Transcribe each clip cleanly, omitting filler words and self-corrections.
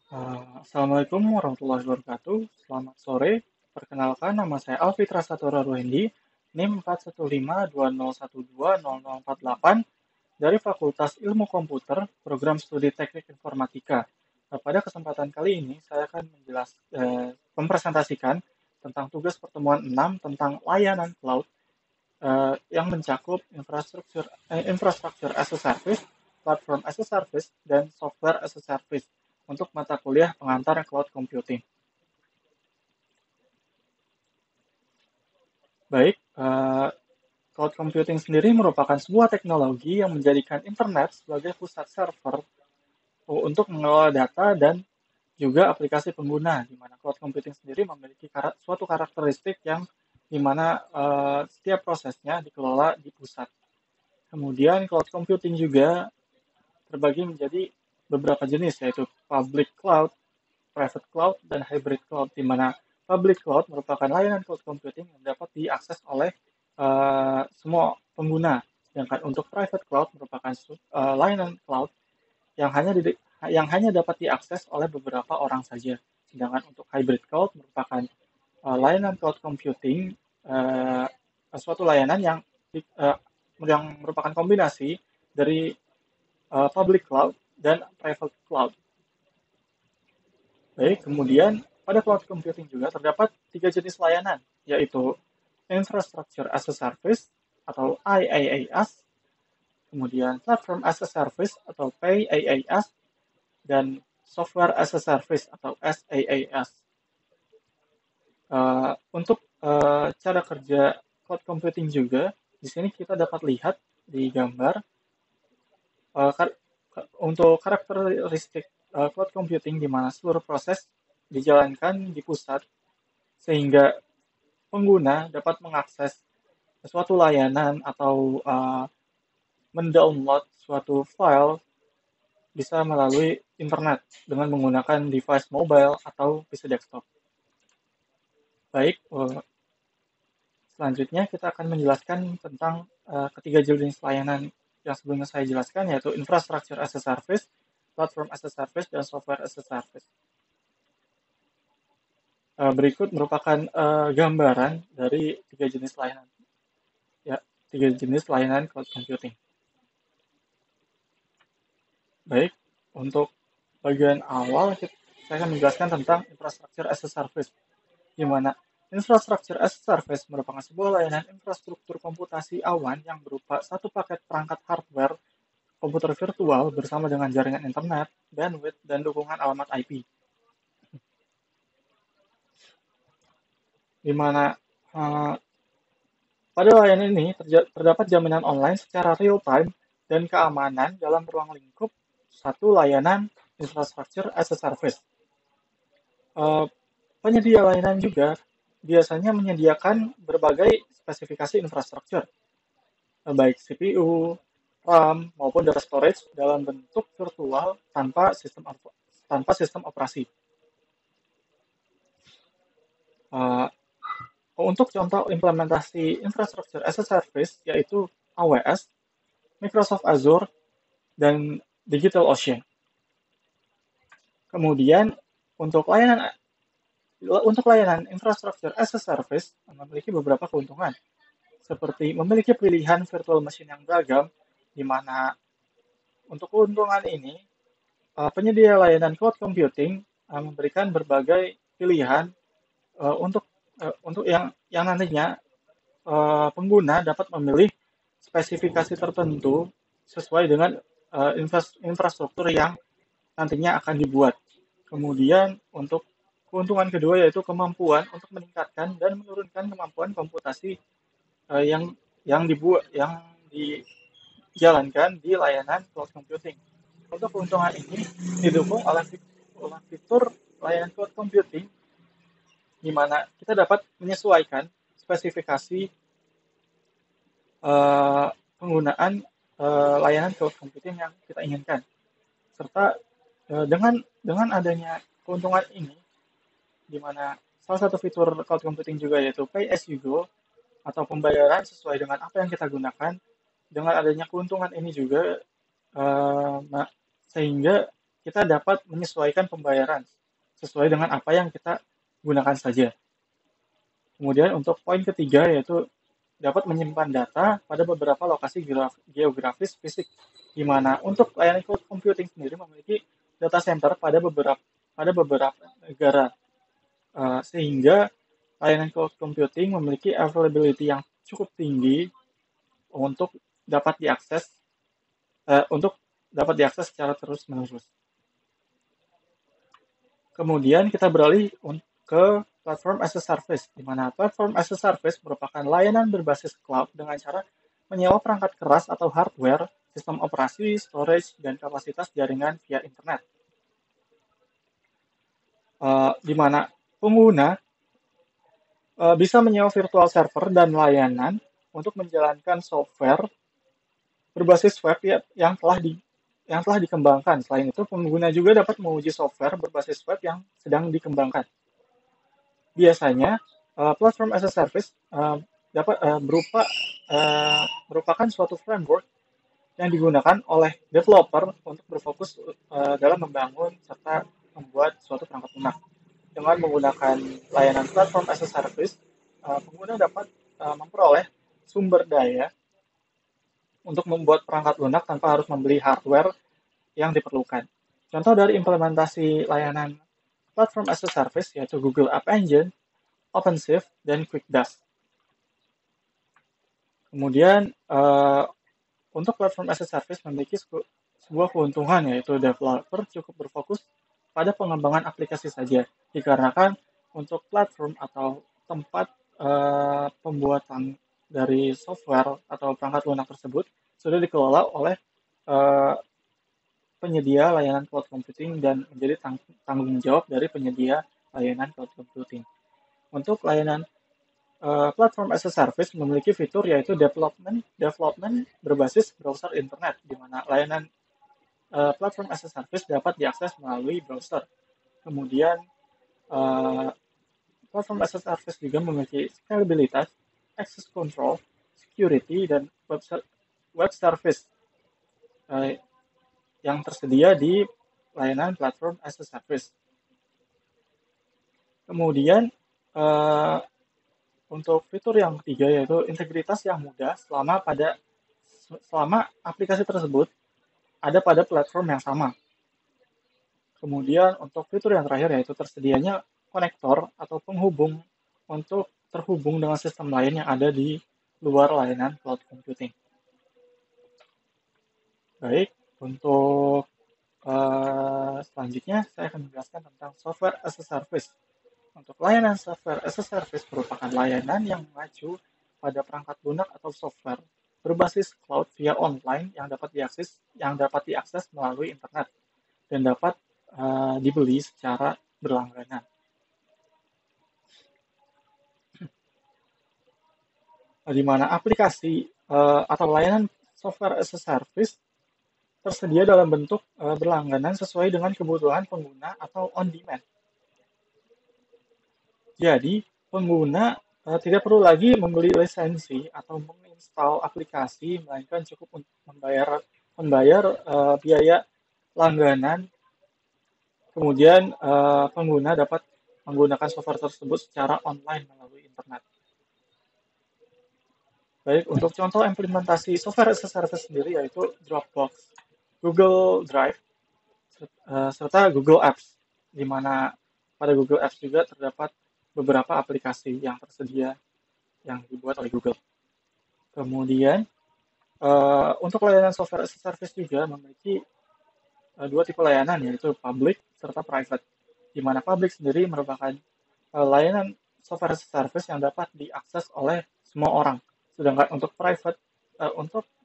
Assalamualaikum warahmatullahi wabarakatuh. Selamat sore. Perkenalkan, nama saya Alfitra Satora Ruhendi, NIM 41520120048 dari Fakultas Ilmu Komputer, Program Studi Teknik Informatika. Pada kesempatan kali ini, saya akan mempresentasikan tentang tugas pertemuan 6 tentang layanan cloud yang mencakup infrastruktur as a service, platform as a service, dan software as a service untuk mata kuliah pengantar cloud computing. Baik, cloud computing sendiri merupakan sebuah teknologi yang menjadikan internet sebagai pusat server untuk mengelola data dan juga aplikasi pengguna, di mana cloud computing sendiri memiliki suatu karakteristik yang di mana setiap prosesnya dikelola di pusat. Kemudian cloud computing juga terbagi menjadi beberapa jenis, yaitu public cloud, private cloud, dan hybrid cloud, di mana public cloud merupakan layanan cloud computing yang dapat diakses oleh semua pengguna, sedangkan untuk private cloud merupakan layanan cloud yang hanya dapat diakses oleh beberapa orang saja. Sedangkan untuk hybrid cloud merupakan layanan cloud computing, suatu layanan yang merupakan kombinasi dari public cloud dan private cloud. Baik, kemudian pada cloud computing juga terdapat tiga jenis layanan, yaitu Infrastructure as a Service atau IaaS, kemudian Platform as a Service atau PaaS, dan Software as a Service atau SaaS. Untuk cara kerja cloud computing juga, di sini kita dapat lihat di gambar untuk karakteristik cloud computing di mana seluruh proses dijalankan di pusat sehingga pengguna dapat mengakses suatu layanan atau mendownload suatu file bisa melalui internet dengan menggunakan device mobile atau PC desktop. Baik, selanjutnya kita akan menjelaskan tentang ketiga jenis layanan yang sebelumnya saya jelaskan, yaitu Infrastructure as a Service, Platform as a Service, dan Software as a Service. Berikut merupakan gambaran dari tiga jenis layanan. Ya, tiga jenis layanan cloud computing. Baik, untuk bagian awal saya akan menjelaskan tentang Infrastructure as a Service, di mana Infrastructure as a Service merupakan sebuah layanan infrastruktur komputasi awan yang berupa satu paket perangkat hardware komputer virtual bersama dengan jaringan internet, bandwidth, dan dukungan alamat IP. Di mana pada layanan ini terdapat jaminan online secara real-time dan keamanan dalam ruang lingkup satu layanan Infrastructure as a Service. Penyedia layanan juga biasanya menyediakan berbagai spesifikasi infrastruktur, baik CPU, RAM, maupun data storage dalam bentuk virtual tanpa sistem operasi. Untuk contoh implementasi Infrastructure as a Service, yaitu AWS, Microsoft Azure, dan DigitalOcean. Kemudian, untuk layanan Infrastructure as a Service memiliki beberapa keuntungan, seperti memiliki pilihan virtual machine yang beragam, di mana untuk keuntungan ini, penyedia layanan cloud computing memberikan berbagai pilihan untuk yang nantinya pengguna dapat memilih spesifikasi tertentu sesuai dengan infrastruktur yang nantinya akan dibuat. Kemudian untuk keuntungan kedua yaitu kemampuan untuk meningkatkan dan menurunkan kemampuan komputasi yang dijalankan di layanan cloud computing. Untuk keuntungan ini didukung oleh fitur layanan cloud computing, di mana kita dapat menyesuaikan spesifikasi penggunaan layanan cloud computing yang kita inginkan. Serta dengan adanya keuntungan ini, di mana salah satu fitur cloud computing juga yaitu pay as you go atau pembayaran sesuai dengan apa yang kita gunakan. Dengan adanya keuntungan ini juga sehingga kita dapat menyesuaikan pembayaran sesuai dengan apa yang kita gunakan saja. Kemudian untuk poin ketiga yaitu dapat menyimpan data pada beberapa lokasi geografis fisik, di mana untuk layanan cloud computing sendiri memiliki data center pada beberapa negara. Sehingga layanan cloud computing memiliki availability yang cukup tinggi untuk dapat diakses secara terus-menerus. Kemudian kita beralih ke platform as a service, di mana platform as a service merupakan layanan berbasis cloud dengan cara menyewa perangkat keras atau hardware, sistem operasi, storage, dan kapasitas jaringan via internet. Di mana pengguna bisa menyewa virtual server dan layanan untuk menjalankan software berbasis web yang telah dikembangkan. Selain itu, pengguna juga dapat menguji software berbasis web yang sedang dikembangkan. Biasanya, platform as a service merupakan suatu framework yang digunakan oleh developer untuk berfokus dalam membangun serta membuat suatu perangkat lunak. Dengan menggunakan layanan platform as a service, pengguna dapat memperoleh sumber daya untuk membuat perangkat lunak tanpa harus membeli hardware yang diperlukan. Contoh dari implementasi layanan platform as a service yaitu Google App Engine, OpenShift, dan QuickDAS. Kemudian, untuk platform as a service memiliki sebuah keuntungan yaitu developer cukup berfokus pada pengembangan aplikasi saja, dikarenakan untuk platform atau tempat pembuatan dari software atau perangkat lunak tersebut sudah dikelola oleh penyedia layanan cloud computing dan menjadi tanggung jawab dari penyedia layanan cloud computing. Untuk layanan platform as a service memiliki fitur yaitu development berbasis browser internet, di mana layanan platform as a service dapat diakses melalui browser. Kemudian platform as a service juga memiliki scalabilitas, access control, security, dan web service yang tersedia di layanan platform as a service. Kemudian untuk fitur yang ketiga yaitu integritas yang mudah selama aplikasi tersebut ada pada platform yang sama. Kemudian untuk fitur yang terakhir yaitu tersedianya konektor atau penghubung untuk terhubung dengan sistem lain yang ada di luar layanan cloud computing. Baik, untuk selanjutnya saya akan menjelaskan tentang software as a service. Untuk layanan software as a service merupakan layanan yang mengacu pada perangkat lunak atau software berbasis cloud via online yang dapat diakses melalui internet dan dapat dibeli secara berlangganan. Di mana aplikasi atau layanan software as a service tersedia dalam bentuk berlangganan sesuai dengan kebutuhan pengguna atau on demand. Jadi, pengguna tidak perlu lagi membeli lisensi atau menginstal aplikasi, melainkan cukup membayar biaya langganan. Kemudian, pengguna dapat menggunakan software tersebut secara online melalui internet. Baik, untuk contoh implementasi software as a service sendiri yaitu Dropbox, Google Drive, serta Google Apps, di mana pada Google Apps juga terdapat beberapa aplikasi yang tersedia yang dibuat oleh Google. Kemudian, untuk layanan software as a service juga memiliki dua tipe layanan, yaitu public serta private, di mana public sendiri merupakan layanan software as a service yang dapat diakses oleh semua orang. Sedangkan untuk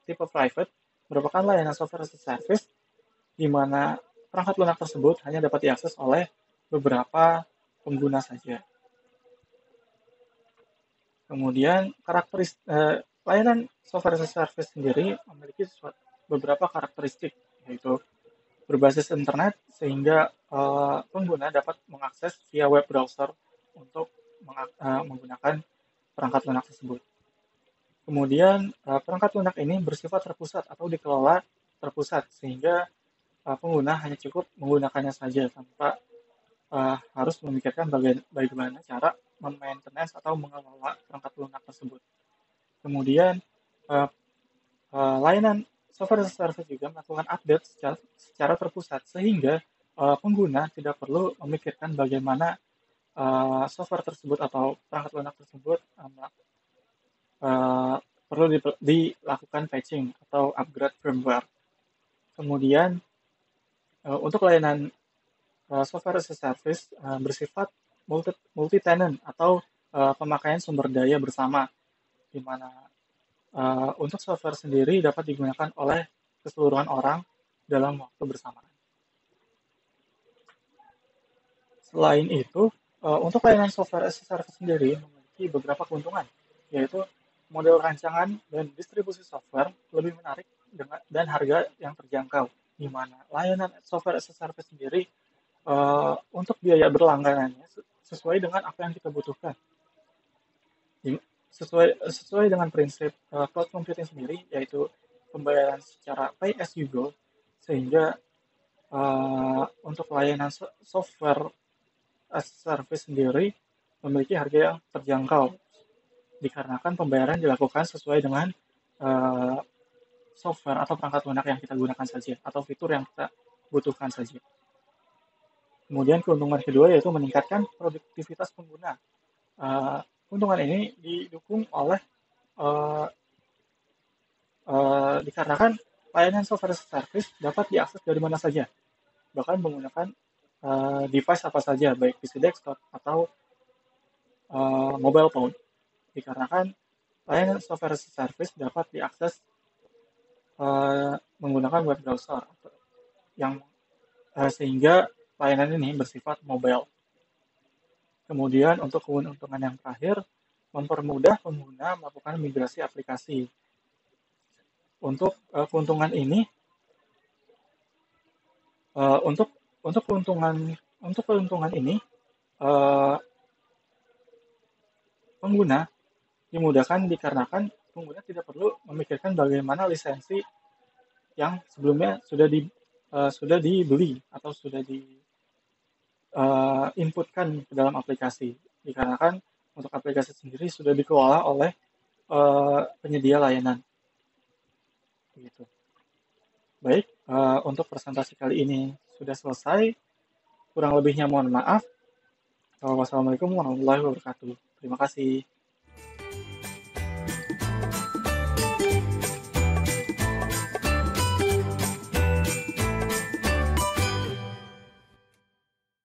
tipe private merupakan layanan software as a service di mana perangkat lunak tersebut hanya dapat diakses oleh beberapa pengguna saja. Kemudian layanan software as a service sendiri memiliki beberapa karakteristik, yaitu berbasis internet sehingga pengguna dapat mengakses via web browser untuk menggunakan perangkat lunak tersebut. Kemudian perangkat lunak ini bersifat terpusat atau dikelola terpusat sehingga pengguna hanya cukup menggunakannya saja tanpa harus memikirkan bagaimana cara memaintenance atau mengelola perangkat lunak tersebut. Kemudian uh, layanan software as a service juga melakukan update secara terpusat sehingga pengguna tidak perlu memikirkan bagaimana software tersebut atau perangkat lunak tersebut uh, perlu dilakukan patching atau upgrade firmware. Kemudian untuk layanan software as a service bersifat multi-tenant atau pemakaian sumber daya bersama, di mana untuk software sendiri dapat digunakan oleh keseluruhan orang dalam waktu bersamaan. Selain itu, untuk layanan software as a service sendiri memiliki beberapa keuntungan, yaitu model rancangan dan distribusi software lebih menarik dan harga yang terjangkau, di mana layanan software as a service sendiri untuk biaya berlangganannya sesuai dengan apa yang kita butuhkan. Sesuai dengan prinsip cloud computing sendiri, yaitu pembayaran secara pay as you go, sehingga untuk layanan software as service sendiri memiliki harga yang terjangkau dikarenakan pembayaran dilakukan sesuai dengan uh, software atau perangkat lunak yang kita gunakan saja atau fitur yang kita butuhkan saja. Kemudian keuntungan kedua yaitu meningkatkan produktivitas pengguna. Keuntungan ini didukung oleh uh, dikarenakan layanan software as a service dapat diakses dari mana saja, bahkan menggunakan device apa saja, baik PC desktop atau mobile phone. Dikarenakan layanan software as a service dapat diakses menggunakan web browser yang sehingga layanan ini bersifat mobile. Kemudian untuk keuntungan yang terakhir, mempermudah pengguna melakukan migrasi aplikasi. Untuk keuntungan ini, untuk keuntungan ini, pengguna dimudahkan dikarenakan pengguna tidak perlu memikirkan bagaimana lisensi yang sebelumnya sudah dibeli atau sudah inputkan ke dalam aplikasi, dikarenakan untuk aplikasi sendiri sudah dikelola oleh penyedia layanan. Begitu. Baik, untuk presentasi kali ini sudah selesai. Kurang lebihnya mohon maaf. Wassalamualaikum warahmatullahi wabarakatuh. Terima kasih.